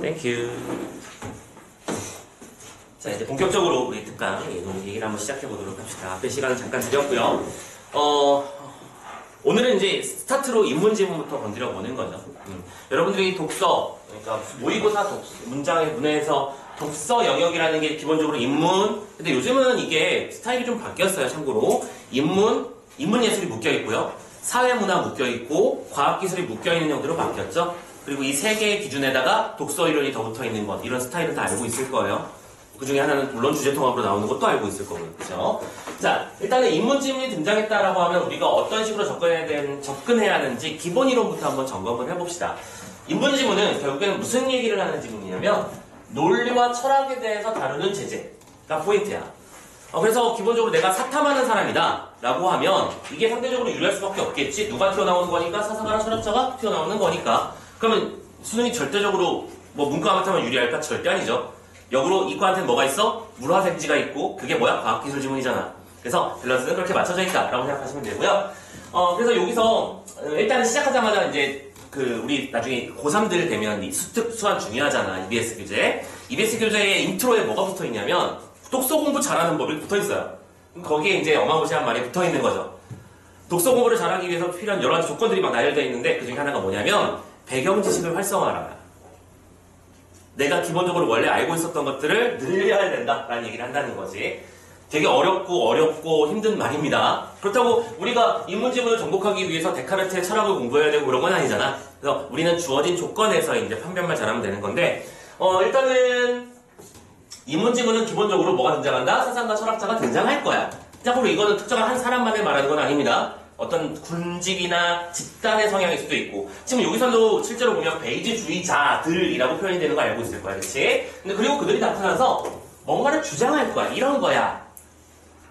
땡큐. 자, 이제 본격적으로 우리 특강 얘기를 한번 시작해 보도록 합시다. 앞에 시간은 잠깐 드렸고요. 오늘은 이제 스타트로 인문지문부터 건드려 보는 거죠. 여러분들이 독서, 그러니까 모의고사 문장의 문해에서 독서 영역이라는 게 기본적으로 인문. 근데 요즘은 이게 스타일이 좀 바뀌었어요. 참고로 인문 예술이 묶여 있고요. 사회문화 묶여 있고 과학기술이 묶여 있는 형태로 바뀌었죠. 그리고 이 세 개의 기준에다가 독서 이론이 더 붙어 있는 것, 이런 스타일은 다 알고 있을 거예요. 그 중에 하나는 물론 주제통합으로 나오는 것도 알고 있을 거고요. 그죠? 자, 일단은 인문지문이 등장했다라고 하면 우리가 어떤 식으로 접근해야 하는지 기본 이론부터 한번 점검을 해봅시다. 인문지문은 결국에는 무슨 얘기를 하는 지문이냐면 논리와 철학에 대해서 다루는 제재가 포인트야. 그래서 기본적으로 내가 사탐하는 사람이다 라고 하면 이게 상대적으로 유리할 수밖에 없겠지. 누가 튀어나오는 거니까? 사상가나 철학자가 튀어나오는 거니까. 그러면 수능이 절대적으로 뭐 문과한테만 유리할까? 절대 아니죠. 역으로 이과한테는 뭐가 있어? 물화생지가 있고 그게 뭐야? 과학기술 지문이잖아. 그래서 밸런스는 그렇게 맞춰져 있다라고 생각하시면 되고요. 그래서 여기서 일단 시작하자마자 이제 우리 나중에 고3들 되면 이 수특 수완 중요하잖아. EBS 교재. EBS 교재의 인트로에 뭐가 붙어 있냐면 독서 공부 잘하는 법이 붙어 있어요. 거기에 이제 어마무시한 말이 붙어 있는 거죠. 독서 공부를 잘하기 위해서 필요한 여러 가지 조건들이 막 나열되어 있는데 그 중에 하나가 뭐냐면 배경 지식을 활성화하라. 내가 기본적으로 원래 알고 있었던 것들을 늘려야 된다라는 얘기를 한다는 거지. 되게 어렵고 힘든 말입니다. 그렇다고 우리가 인문지문을 정복하기 위해서 데카르트의 철학을 공부해야 되고 그런 건 아니잖아. 그래서 우리는 주어진 조건에서 이제 판별만 잘하면 되는 건데, 일단은 인문지문은 기본적으로 뭐가 등장한다? 사상가 철학자가 등장할 거야. 참고로 이거는 특정한 한 사람만을 말하는 건 아닙니다. 어떤 군집이나 집단의 성향일 수도 있고, 지금 여기서도 실제로 보면 베이지주의자들이라고 표현이 되는 거 알고 있을 거야, 그치? 근데 그리고 그들이 나타나서 뭔가를 주장할 거야. 이런 거야.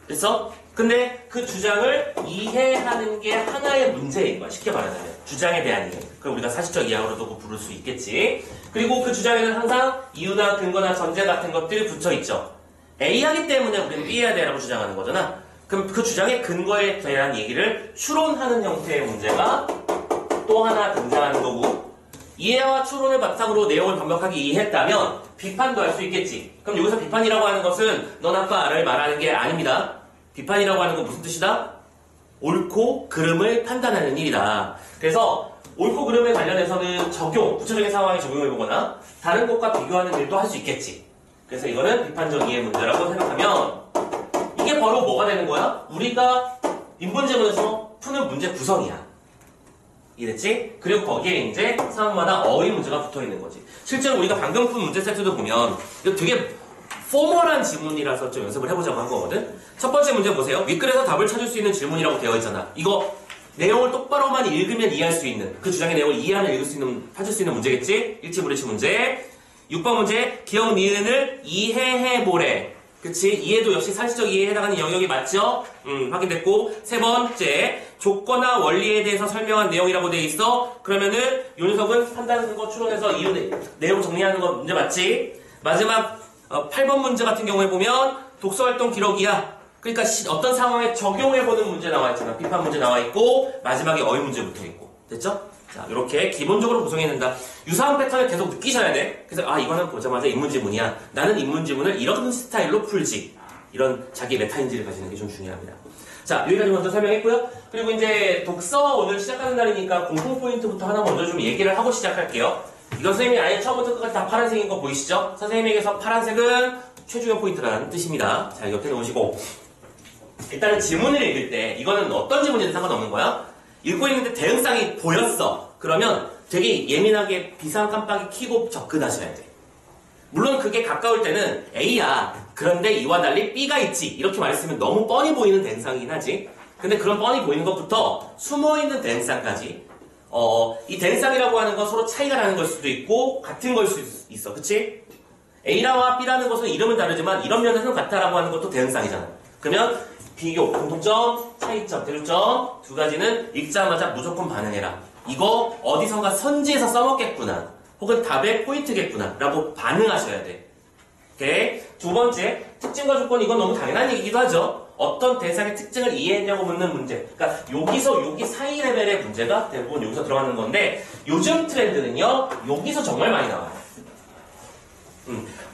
그래서 근데 그 주장을 이해하는 게 하나의 문제인 거야. 쉽게 말하자면 주장에 대한 이해. 그걸 우리가 사실적 이해로도 부를 수 있겠지. 그리고 그 주장에는 항상 이유나 근거나 전제 같은 것들이 붙어 있죠. A하기 때문에 우리는 B해야 돼라고 주장하는 거잖아. 그럼 그 주장의 근거에 대한 얘기를 추론하는 형태의 문제가 또 하나 등장하는 거고, 이해와 추론을 바탕으로 내용을 완벽하게 이해했다면 비판도 할 수 있겠지. 그럼 여기서 비판이라고 하는 것은 넌 아까를 말하는 게 아닙니다. 비판이라고 하는 건 무슨 뜻이다? 옳고 그름을 판단하는 일이다. 그래서 옳고 그름에 관련해서는 구체적인 상황에 적용해 보거나 다른 것과 비교하는 일도 할 수 있겠지. 그래서 이거는 비판적 이해 문제라고 생각하면 이게 바로 뭐가 되는 거야? 우리가 인문지문에서 푸는 문제 구성이야. 이랬지? 그리고 거기에 이제 상황마다 어휘 문제가 붙어 있는 거지. 실제로 우리가 방금 푼 문제 세트도 보면 이거 되게 포멀한 지문이라서 좀 연습을 해보자고 한 거거든? 첫 번째 문제 보세요. 윗글에서 답을 찾을 수 있는 질문이라고 되어 있잖아. 이거 내용을 똑바로만 읽으면 이해할 수 있는, 그 주장의 내용을 이해하면 찾을 수 있는 문제겠지? 일치불일치 문제. 6번 문제. 기억 니은을 이해해보래. 그치? 이해도 역시 사실적 이해에 해당하는 영역이 맞죠? 확인됐고. 세 번째, 조건과 원리에 대해서 설명한 내용이라고 되어 있어. 그러면은 요 녀석은 판단, 근거, 추론해서 내용 정리하는 거 문제 맞지? 마지막 8번 문제 같은 경우에 보면 독서활동 기록이야. 그러니까 어떤 상황에 적용해보는 문제 나와 있잖아. 비판 문제 나와 있고 마지막에 어휘 문제 붙어 있고. 됐죠? 자, 이렇게 기본적으로 구성해야 된다. 유사한 패턴을 계속 느끼셔야 돼. 그래서 이거는 보자마자 인문지문이야. 나는 인문지문을 이런 스타일로 풀지. 이런 자기 메타인지를 가지는 게 좀 중요합니다. 자, 여기까지 먼저 설명했고요. 그리고 이제 독서 오늘 시작하는 날이니까 공통 포인트부터 하나 먼저 좀 얘기를 하고 시작할게요. 이건 선생님이 아예 처음부터 끝까지 다 파란색인 거 보이시죠? 선생님에게서 파란색은 최중요 포인트라는 뜻입니다. 자, 옆에 놓으시고 일단은 지문을 읽을 때 이거는 어떤 지문이든 상관없는 거야. 읽고 있는데 대응상이 보였어. 그러면 되게 예민하게 비상 깜빡이 켜고 접근하셔야 돼. 물론 그게 가까울 때는 A야. 그런데 이와 달리 B가 있지. 이렇게 말했으면 너무 뻔히 보이는 대응상이긴 하지. 근데 그런 뻔히 보이는 것부터 숨어있는 대응상까지 이 대응상이라고 하는 건 서로 차이가 나는 걸 수도 있고 같은 걸 수도 있어. 그치? A라와 B라는 것은 이름은 다르지만 이런 면에서는 같다라고 하는 것도 대응상이잖아. 그러면 비교, 공통점, 차이점, 대조점 두 가지는 읽자마자 무조건 반응해라. 이거 어디선가 선지에서 써먹겠구나. 혹은 답의 포인트겠구나. 라고 반응하셔야 돼. 오케이? 두 번째, 특징과 조건. 이건 너무 당연한 얘기기도 하죠. 어떤 대상의 특징을 이해했냐고 묻는 문제. 그러니까 여기서 여기 사이 레벨의 문제가 대부분 여기서 들어가는 건데 요즘 트렌드는요. 여기서 정말 많이 나와요.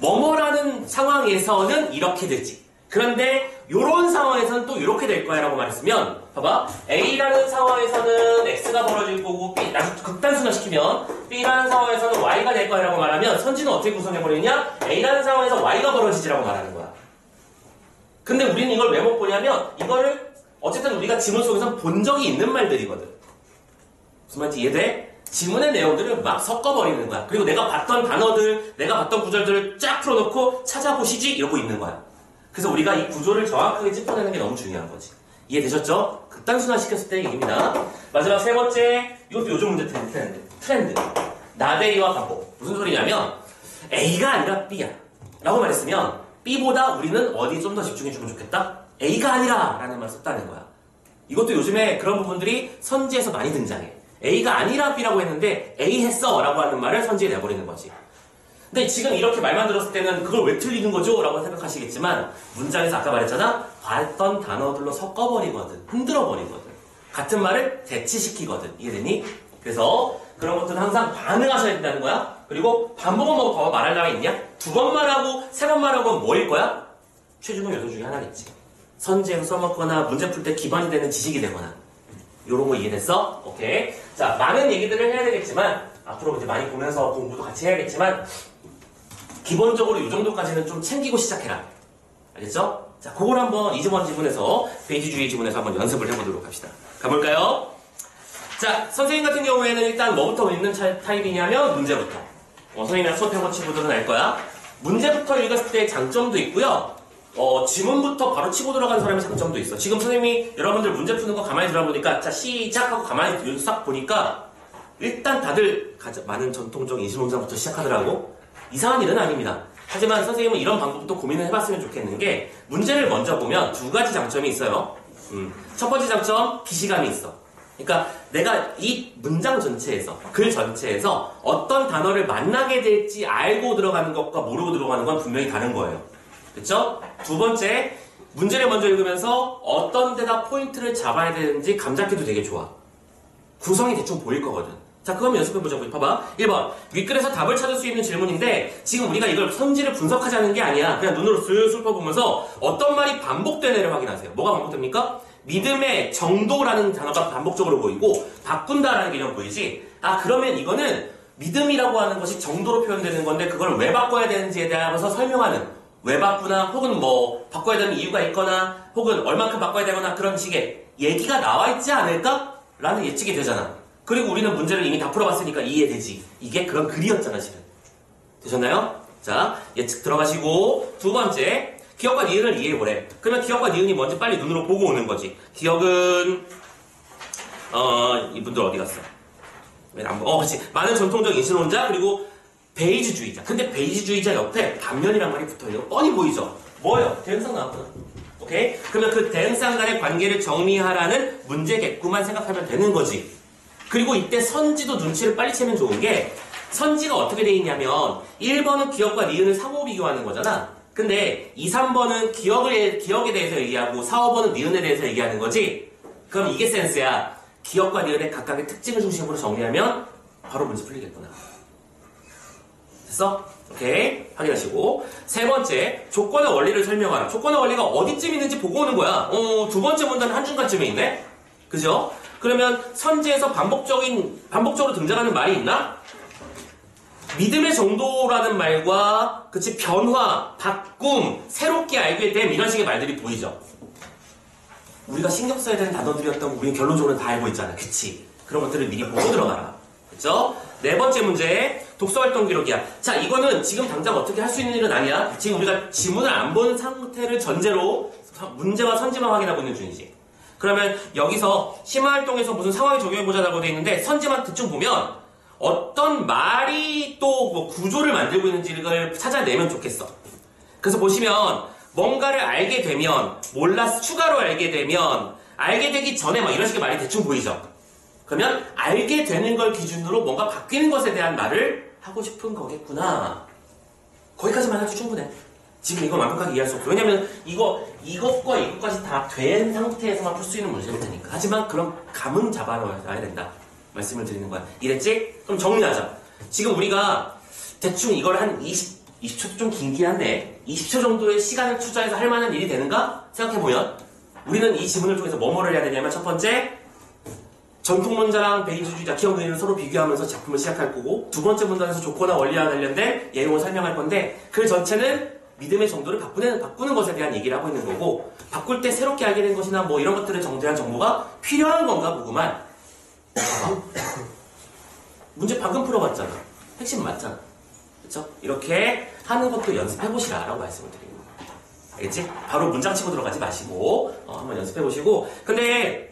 뭐뭐라는 상황에서는 이렇게 되지. 그런데 이런 상황에서는 또 이렇게 될 거야 라고 말했으면 봐봐. A라는 상황에서는 X가 벌어질 거고 B, 아주 극단순화시키면 B라는 상황에서는 Y가 될 거야 라고 말하면 선지는 어떻게 구성해버리냐? A라는 상황에서 Y가 벌어지지라고 말하는 거야. 근데 우리는 이걸 왜 못 보냐면 이거를 어쨌든 우리가 지문 속에서 본 적이 있는 말들이거든. 무슨 말인지 이해돼? 지문의 내용들을 막 섞어버리는 거야. 그리고 내가 봤던 단어들, 내가 봤던 구절들을 쫙 풀어놓고 찾아보시지 이러고 있는 거야. 그래서 우리가 이 구조를 정확하게 짚어내는 게 너무 중요한 거지. 이해되셨죠? 극단순화 시켰을 때 얘기입니다. 마지막 세 번째, 이것도 요즘 문제 트렌드. 나대이와 반복. 무슨 소리냐면 A가 아니라 B야 라고 말했으면 B보다 우리는 어디에 좀 더 집중해주면 좋겠다? A가 아니라 라는 말을 썼다는 거야. 이것도 요즘에 그런 부분들이 선지에서 많이 등장해. A가 아니라 B라고 했는데 A 했어 라고 하는 말을 선지에 내버리는 거지. 근데 지금 이렇게 말만 들었을 때는 그걸 왜 틀리는 거죠? 라고 생각하시겠지만 문장에서 아까 말했잖아. 봤던 단어들로 섞어버리거든. 흔들어버리거든. 같은 말을 대치시키거든. 이해되니? 그래서 그런 것들은 항상 반응하셔야 된다는 거야. 그리고 반복은 뭐 더 말할 나위 있냐? 두 번 말하고 세 번 말하고 하면 뭐일 거야? 최종의 요소 중에 하나겠지. 선지에서 써먹거나 문제 풀 때 기반이 되는 지식이 되거나 요런 거 이해됐어? 오케이. 자, 많은 얘기들을 해야 되겠지만 앞으로 이제 많이 보면서 공부도 같이 해야겠지만 기본적으로 이 정도까지는 좀 챙기고 시작해라. 알겠죠? 자, 그걸 한번 이즈원 지문에서 베이지주의 지문에서 한번 연습을 해보도록 합시다. 가볼까요? 자, 선생님 같은 경우에는 일단 뭐부터 읽는 타입이냐면 문제부터. 선생님이랑 수업해본 친구들은 알 거야. 문제부터 읽었을 때 장점도 있고요. 지문부터 바로 치고 들어가는 사람의 장점도 있어. 지금 선생님이 여러분들 문제 푸는 거 가만히 들어보니까 자, 시작하고 가만히 싹 보니까 일단 다들 많은 전통적 인신문장부터 시작하더라고. 이상한 일은 아닙니다. 하지만 선생님은 이런 방법도 고민을 해봤으면 좋겠는 게 문제를 먼저 보면 두 가지 장점이 있어요. 첫 번째 장점, 기시감이 있어. 그러니까 내가 이 문장 전체에서, 글 전체에서 어떤 단어를 만나게 될지 알고 들어가는 것과 모르고 들어가는 건 분명히 다른 거예요. 그쵸? 두 번째, 문제를 먼저 읽으면서 어떤 데다 포인트를 잡아야 되는지 감 잡기도 되게 좋아. 구성이 대충 보일 거거든. 자, 그거 한번 연습해보자고. 봐봐. 1번. 윗글에서 답을 찾을 수 있는 질문인데 지금 우리가 이걸 선지를 분석하자는 게 아니야. 그냥 눈으로 슬슬 펴보면서 어떤 말이 반복되는지를 확인하세요. 뭐가 반복됩니까? 믿음의 정도라는 단어가 반복적으로 보이고 바꾼다라는 개념 보이지? 아, 그러면 이거는 믿음이라고 하는 것이 정도로 표현되는 건데 그걸 왜 바꿔야 되는지에 대해서 설명하는, 왜 바꾸나 혹은 뭐 바꿔야 되는 이유가 있거나 혹은 얼만큼 바꿔야 되거나 그런 식의 얘기가 나와 있지 않을까? 라는 예측이 되잖아. 그리고 우리는 문제를 이미 다 풀어봤으니까 이해되지. 이게 그런 글이었잖아, 실은. 되셨나요? 자, 예측 들어가시고 두 번째, 기억과 니은을 이해해보래. 그러면 기억과 니은이 뭔지 빨리 눈으로 보고 오는 거지. 기억은 이분들 어디 갔어? 그렇지. 많은 전통적 인신론자 그리고 베이지주의자. 근데 베이지주의자 옆에 반면이란 말이 붙어요. 뻔히 보이죠? 뭐예요? 대응상 나왔거든. 오케이? 그러면 그 대응상 간의 관계를 정리하라는 문제겠구만 생각하면 되는 거지. 그리고 이때 선지도 눈치를 빨리 채면 좋은 게 선지가 어떻게 돼 있냐면 1번은 기억과 니은을 상호 비교하는 거잖아. 근데 2, 3번은 기억에 대해서 얘기하고 4, 5번은 니은에 대해서 얘기하는 거지. 그럼 이게 센스야. 기억과 니은의 각각의 특징을 중심으로 정리하면 바로 문제 풀리겠구나. 됐어? 오케이. 확인하시고. 세 번째, 조건의 원리를 설명하라. 조건의 원리가 어디쯤 있는지 보고 오는 거야. 두 번째 문단은 한중간쯤에 있네? 그죠? 그러면 선지에서 반복적으로 등장하는 말이 있나? 믿음의 정도라는 말과, 그치, 변화, 바꿈, 새롭게 알게 됨, 이런 식의 말들이 보이죠? 우리가 신경 써야 되는 단어들이었다고 우리는 결론적으로 다 알고 있잖아. 그치? 그런 것들을 미리 보고 들어가라. 그쵸? 네 번째 문제, 독서활동 기록이야. 자, 이거는 지금 당장 어떻게 할 수 있는 일은 아니야. 지금 우리가 지문을 안 본 상태를 전제로 문제와 선지만 확인하고 있는 중이지. 그러면 여기서 심화활동에서 무슨 상황에 적용해보자라고 돼 있는데 선지만 대충 보면 어떤 말이 또 뭐 구조를 만들고 있는지를 찾아내면 좋겠어. 그래서 보시면 뭔가를 알게 되면, 몰라서 추가로 알게 되면, 알게 되기 전에 막 이런 식의 말이 대충 보이죠. 그러면 알게 되는 걸 기준으로 뭔가 바뀌는 것에 대한 말을 하고 싶은 거겠구나. 거기까지만 해도 충분해. 지금 이걸 완벽하게 이해할 수 없어. 왜냐면 이것과 이것까지 다 된 상태에서만 풀 수 있는 문제일 테니까. 하지만 그런 감은 잡아놔야 된다. 말씀을 드리는 거야. 이랬지? 그럼 정리하자. 지금 우리가 대충 이걸 한 20초도 좀 긴긴 한데 20초 정도의 시간을 투자해서 할 만한 일이 되는가? 생각해보면 우리는 이 지문을 통해서 뭐를 해야 되냐면 첫 번째 전통론자랑 베이주주의자 기억의는 서로 비교하면서 작품을 시작할 거고 두 번째 문단에서 조건과 원리와 관련된 내용을 설명할 건데 그 전체는 믿음의 정도를 바꾸는 것에 대한 얘기를 하고 있는 거고 바꿀 때 새롭게 알게 된 것이나 뭐 이런 것들에 대한 정보가 필요한 건가 보구만. 문제 방금 풀어봤잖아. 핵심 맞잖아. 그쵸? 이렇게 하는 것도 연습해보시라 라고 말씀을 드립니다. 알겠지? 바로 문장 치고 들어가지 마시고 한번 연습해보시고 근데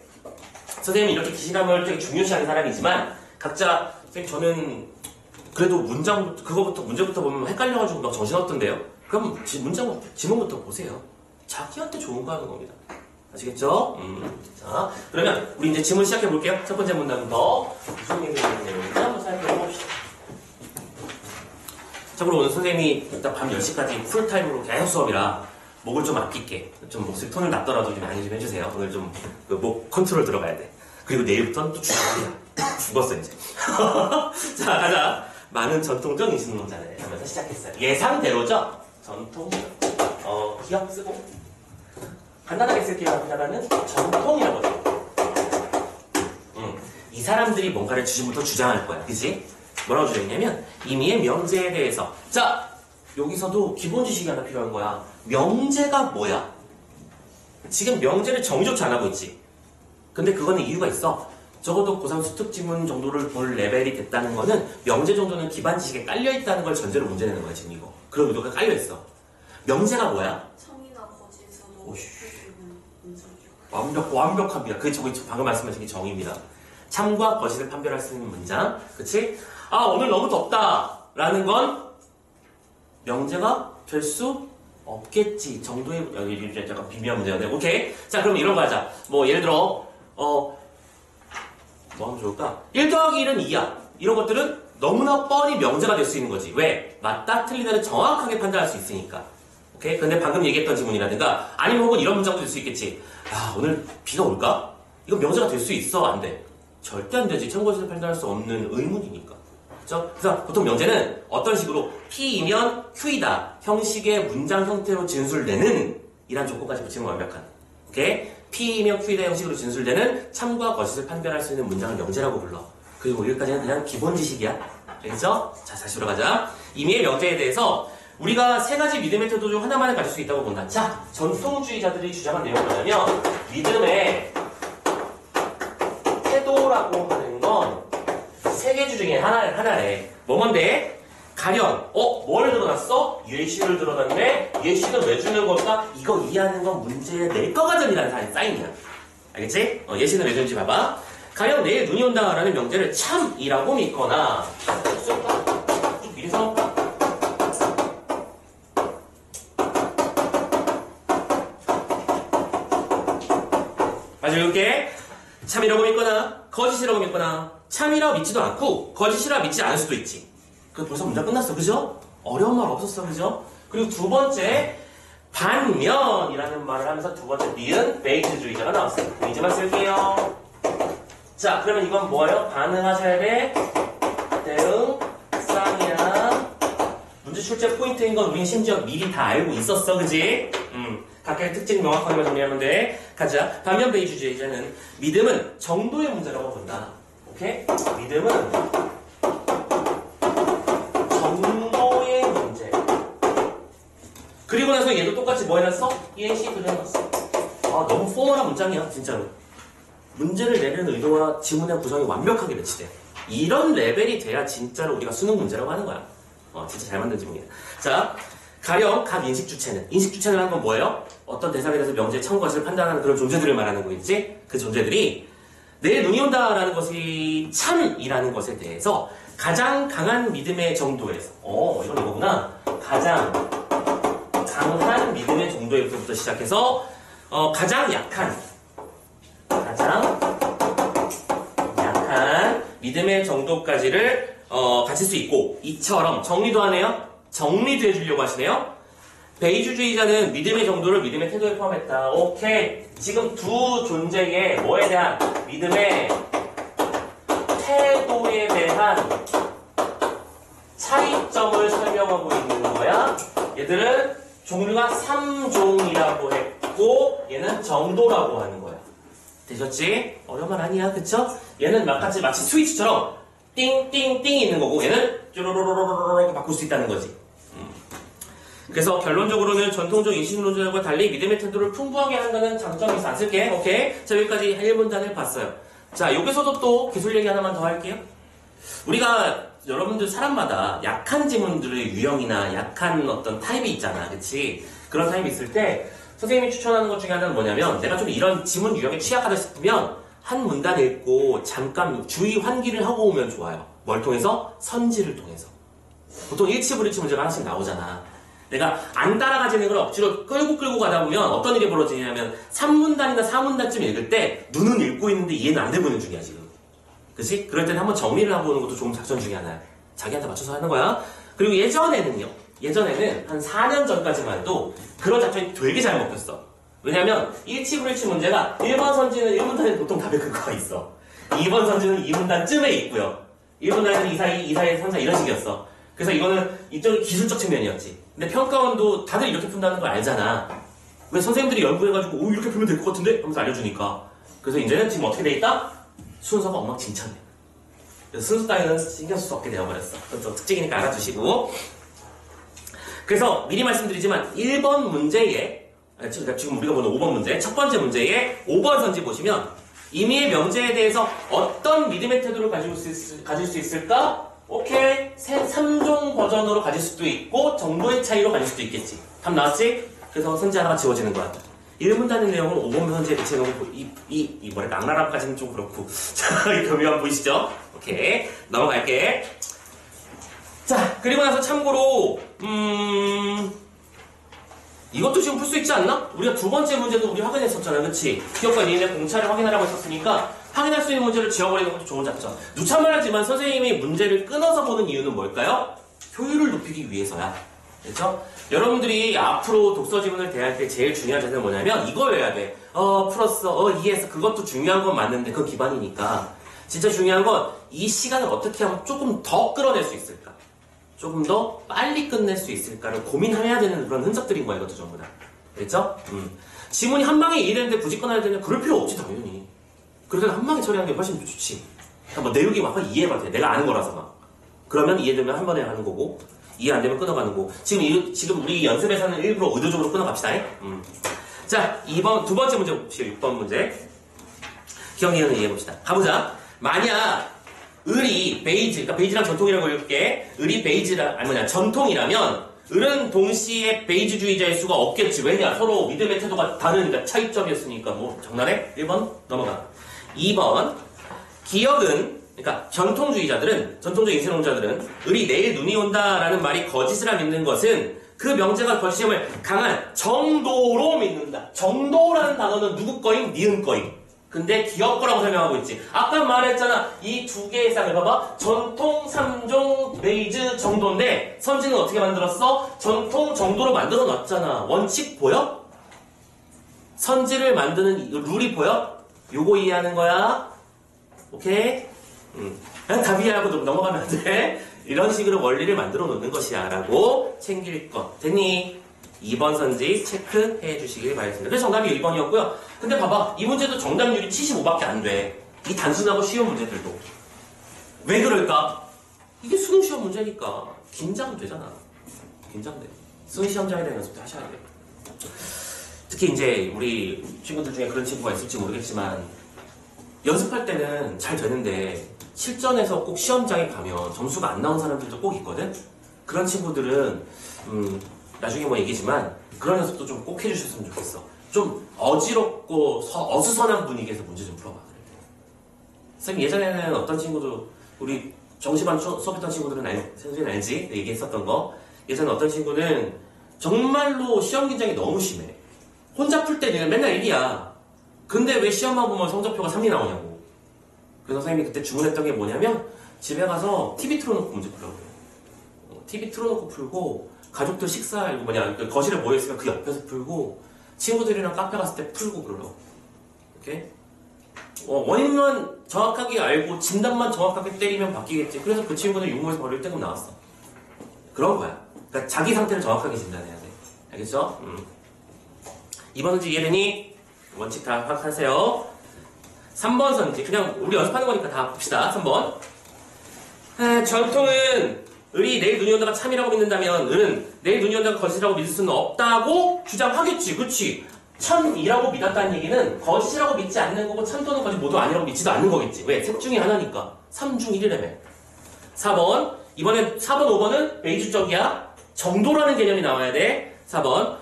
선생님이 이렇게 기시감을 되게 중요시하는 사람이지만 각자 선생님 저는 그래도 문제부터 보면 헷갈려가지고 막 정신없던데요? 그럼 지문부터 보세요. 자기한테 좋은 거 하는 겁니다. 아시겠죠? 자, 그러면 우리 이제 질문 시작해 볼게요. 첫 번째 문단부터 무슨 얘기를 하는 내용인지 한번 살펴봅시다. 참고로 오늘 선생님이 일단 밤 10시까지 풀타임으로 계속 수업이라 목을 좀 아낄게. 좀 목소리 톤을 낮더라도 좀 많이 좀 해주세요. 오늘 좀 목 컨트롤 들어가야 돼. 그리고 내일부터는 또 주장이야. 죽었어 이제. 자, 가자. 많은 전통적 인식론자들 하면서 시작했어요. 예상대로죠? 전통적. 기억 쓰고. 간단하게 쓸게요. 하나는 전통이라고 해요. 이 사람들이 뭔가를 지금부터 주장할 거야. 그치? 뭐라고 주장했냐면 임의의 명제에 대해서. 자, 여기서도 기본 지식이 하나 필요한 거야. 명제가 뭐야? 지금 명제를 정의조차 안 하고 있지. 근데 그거는 이유가 있어. 적어도 고3 수특 지문 정도를 볼 레벨이 됐다는 거는 명제 정도는 기반 지식에 깔려있다는 걸 전제로 문제 내는 거야 지금 이거. 그런 의도가 깔려있어. 명제가 뭐야? 성이나 거짓으로 완벽합니다. 그게 저기 방금 말씀하신 게 정의입니다. 참과 거짓을 판별할 수 있는 문장. 그치? 아 오늘 너무 덥다 라는 건 명제가 될 수 없겠지 정도의 약간 비밀한 문제가 돼. 오케이. 자 그럼 이런 거 하자. 뭐 예를 들어 뭐 하면 좋을까? 1 더하기 1은 2야. 이런 것들은 너무나 뻔히 명제가 될 수 있는 거지. 왜? 맞다 틀리다를 정확하게 판단할 수 있으니까. 오케이? 근데 방금 얘기했던 지문이라든가 아니면 혹은 이런 문장도 될 수 있겠지. 아 오늘 비가 올까? 이건 명제가 될 수 있어? 안 돼? 절대 안 되지. 참고해서 판단할 수 없는 의문이니까. 그렇죠? 그래서 보통 명제는 어떤 식으로 P이면 Q이다 형식의 문장 형태로 진술되는 이란 조건까지 붙이는 거 완벽한. 오케이? P이면 Q이다 형식으로 진술되는 참과 거짓을 판별할 수 있는 문장을 명제라고 불러. 그리고 여기까지는 그냥 기본 지식이야. 알겠죠? 자, 다시 돌아가자. 임의의 명제에 대해서 우리가 세 가지 믿음의 태도 중 하나만을 가질 수 있다고 본다. 자, 전통주의자들이 주장한 내용은 뭐냐면 믿음의 태도라고 하는 건 세 개 주 중에 하나래. 뭔데? 가령, 뭘 드러났어? 예시를 드러났네? 예시는 왜 주는 걸까? 이거 이해하는 건 문제 낼 거거든이라는 사인이야. 알겠지? 예시는 왜 주는지 봐봐. 가령 내일 눈이 온다라는 명제를 참이라고 믿거나, 좀 미리 써놓을까? 마지막 읽을게. 참이라고 믿거나, 거짓이라고 믿거나, 참이라고 믿지도 않고, 거짓이라고 믿지 않을 수도 있지. 그 벌써 문장 끝났어. 그죠? 어려운 말 없었어. 그죠? 그리고 두 번째, 반면이라는 말을 하면서 두 번째 니은 베이트주의자가 나왔어요. 이제만 쓸게요. 자, 그러면 이건 뭐예요? 반응하셔야 돼. 대응, 쌍이야. 문제 출제 포인트인 건 우린 심지어 미리 다 알고 있었어. 그지? 각각의 특징 명확하게만 정리하면 돼. 가자. 반면 베이트주의자는 믿음은 정도의 문제라고 본다. 오케이? 믿음은 정도의 문제. 그리고 나서 얘도 똑같이 뭐 해놨어? ENC도 해놨어. 아, 너무 포멀한 문장이야, 진짜로. 문제를 내는 의도와 지문의 구성이 완벽하게 매치돼. 이런 레벨이 돼야 진짜로 우리가 수능 문제라고 하는 거야. 진짜 잘 만든 지문이야. 자, 가령 각 인식 주체는. 인식 주체는 하는 건 뭐예요? 어떤 대상에 대해서 명제의 참것을 판단하는 그런 존재들을 말하는 거겠지? 그 존재들이 내일 눈이 온다라는 것이 참이라는 것에 대해서 가장 강한 믿음의 정도에서 이건 이거구나. 가장 강한 믿음의 정도에부터 시작해서 가장 약한 믿음의 정도까지를 가질 수 있고 이처럼 정리도 하네요. 정리도 해주려고 하시네요. 베이주주의자는 믿음의 정도를 믿음의 태도에 포함했다. 오케이. 지금 두 존재의 뭐에 대한 믿음의 태도에 대한 차이점을 설명하고 있는 거야. 얘들은 종류가 3종이라고 했고 얘는 정도라고 하는 거야. 되셨지? 어려운 말 아니야, 그쵸? 얘는 마치 스위치처럼 띵띵띵 있는 거고 얘는 쪼로로로로로 바꿀 수 있다는 거지. 그래서 결론적으로는 전통적 인식론자들과 달리 믿음의 태도를 풍부하게 한다는 장점이 있어. 안 쓸게. 오케이. 자, 여기까지 1문단을 봤어요. 자, 여기서도 또 기술 얘기 하나만 더 할게요. 우리가 여러분들 사람마다 약한 지문들의 유형이나 약한 어떤 타입이 있잖아. 그치? 그런 타입이 있을 때 선생님이 추천하는 것 중에 하나는 뭐냐면 내가 좀 이런 지문 유형에 취약하다 싶으면 한 문단 읽고 잠깐 주의 환기를 하고 오면 좋아요. 뭘 통해서? 선지를 통해서. 보통 일치 불일치 문제가 하나씩 나오잖아. 내가 안 따라가지는 걸 억지로 끌고 가다 보면 어떤 일이 벌어지냐면 3문단이나 4문단쯤 읽을 때 눈은 읽고 있는데 이해는 안 되고 있는 중이야 지금. 그치? 그럴 때는 한번 정리를 하고 오는 것도 좋은 작전 중에 하나야. 자기한테 맞춰서 하는 거야. 그리고 예전에는 한 4년 전까지만 해도 그런 작전이 되게 잘 먹혔어. 왜냐면 일치 불일치 문제가 1번 선지는 1문단에 보통 답의 근거가 있어. 2번 선지는 2문단쯤에 있고요. 1문단에는 2, 4, 3, 4 이런 식이었어. 그래서 이거는 이쪽이 기술적 측면이었지. 근데 평가원도 다들 이렇게 푼다는 걸 알잖아. 왜 선생님들이 연구해가지고 오 이렇게 풀면 될 것 같은데? 하면서 알려주니까. 그래서 이제는 지금 어떻게 돼 있다? 순서가 엉망진창이야. 그래서 순서 따위는 신경 쓸 수 없게 되어버렸어. 그것도 특징이니까 알아두시고. 그래서 미리 말씀드리지만 1번 문제에 지금 우리가 보는 5번 문제 첫 번째 문제에 5번 선지 보시면 임의의 명제에 대해서 어떤 믿음의 태도를 가질 수 있을까? 오케이. 3종 버전으로 가질 수도 있고 정도의 차이로 가질 수도 있겠지. 답 나왔지? 그래서 선지 하나가 지워지는 거야. 1문단의 내용을 5번 선지에 배치해놓고 악랄함까지는 좀 그렇고. 자, 이 교묘한 보이시죠? 오케이. 넘어갈게. 자, 그리고 나서 참고로 이것도 지금 풀 수 있지 않나? 우리가 두 번째 문제도 우리 확인했었잖아. 그치? 기억과 니은의 공차를 확인하라고 했었으니까 확인할 수 있는 문제를 지워버리는 것도 좋은 작전. 누차만 하지만 선생님이 문제를 끊어서 보는 이유는 뭘까요? 효율을 높이기 위해서야. 그렇죠? 여러분들이 앞으로 독서 지문을 대할 때 제일 중요한 자세는 뭐냐면 이걸 해야 돼. 풀었어. 이해했어. 그것도 중요한 건 맞는데 그건 기반이니까. 진짜 중요한 건 이 시간을 어떻게 하면 조금 더 끌어낼 수 있을까? 조금 더 빨리 끝낼 수 있을까를 고민해야 되는 그런 흔적들인 거야, 이것도 전부 다. 그랬죠? 지문이 한 방에 이해되는데 굳이 끊어야 되냐? 그럴 필요 없지, 당연히. 그래도 한 방에 처리하는 게 훨씬 좋지. 그러니까 뭐 내용이 막 이해해봐도 돼. 내가 아는 거라서 막. 그러면 이해되면 한 번에 하는 거고, 이해 안 되면 끊어가는 거고. 지금 우리 연습에서는 일부러 의도적으로 끊어갑시다. 자, 두 번째 문제 봅시다. 6번 문제. 기억 이해는 이해해봅시다. 가보자. 만약 을이 베이지, 그러니까 베이지랑 전통이라고 읽을게. 을이 전통이라면 을은 동시에 베이지주의자일 수가 없겠지. 왜냐? 서로 믿음의 태도가 다르니까 차이점이었으니까. 뭐 장난해? 1번 넘어가. 2번 기억은, 그러니까 전통적 인생론자들은 을이 내일 눈이 온다라는 말이 거짓이라 믿는 것은 그 명제가 거짓임을 강한 정도로 믿는다. 정도라는 단어는 누구 거임? 니은 거임. 근데 기억 거라고 설명하고 있지. 아까 말했잖아. 이 두 개의 쌍을 봐봐. 전통 3종 베이즈 정도인데 선지는 어떻게 만들었어? 전통 정도로 만들어 놨잖아. 원칙 보여? 선지를 만드는 룰이 보여? 요거 이해하는 거야. 오케이? 그냥 답 이해하고 넘어가면 안 돼. 이런 식으로 원리를 만들어 놓는 것이야 라고 챙길 것. 됐니? 2번 선지 체크해 주시길 바라겠습니다. 그래서 정답이 1번이었고요. 근데 봐봐. 이 문제도 정답률이 75밖에 안 돼. 이 단순하고 쉬운 문제들도. 왜 그럴까? 이게 수능 시험 문제니까 긴장되잖아. 긴장돼. 수능 시험장에 대한 연습도 하셔야 돼. 특히 이제 우리 친구들 중에 그런 친구가 있을지 모르겠지만 연습할 때는 잘 되는데 실전에서 꼭 시험장에 가면 점수가 안 나온 사람들도 꼭 있거든? 그런 친구들은 나중에 뭐 얘기지만 그런 연습도 좀 꼭 해주셨으면 좋겠어. 좀 어지럽고 어수선한 분위기에서 문제 좀 풀어봐. 선생님 예전에는 어떤 친구도 우리 정시반 수업했던 친구들은 선생님 알지? 얘기했었던 거. 예전에 어떤 친구는 정말로 시험 긴장이 너무 심해. 혼자 풀 때는 맨날 1이야. 근데 왜 시험만 보면 성적표가 3이 나오냐고. 그래서 선생님이 그때 주문했던 게 뭐냐면 집에 가서 TV 틀어놓고 문제 풀라고 그래요. TV 틀어놓고 풀고 가족들 식사하고 거실에 모여있으면 그 옆에서 풀고 친구들이랑 카페 갔을 때 풀고 그러라고. 오케이? 원인만 정확하게 알고 진단만 정확하게 때리면 바뀌겠지. 그래서 그 친구는 유무에서 바로 1등급 나왔어. 그런 거야. 그러니까 자기 상태를 정확하게 진단해야 돼. 알겠죠? 이번 문제 이해되니? 원칙 다 파악하세요. 3번 선지. 그냥 우리 연습하는 거니까 다 봅시다. 3번. 전통은 을이 내일 눈이 온다가 참이라고 믿는다면 을은 내일 눈이 온다가 거짓이라고 믿을 수는 없다고 주장하겠지. 그치? 참이라고 믿었다는 얘기는 거짓이라고 믿지 않는 거고 참 또는 거짓 모두 아니라고 믿지도 않는 거겠지. 왜? 셋 중에 하나니까. 3 중 1이라며. 4번. 이번엔 4번, 5번은 베이주적이야. 정도라는 개념이 나와야 돼. 4번.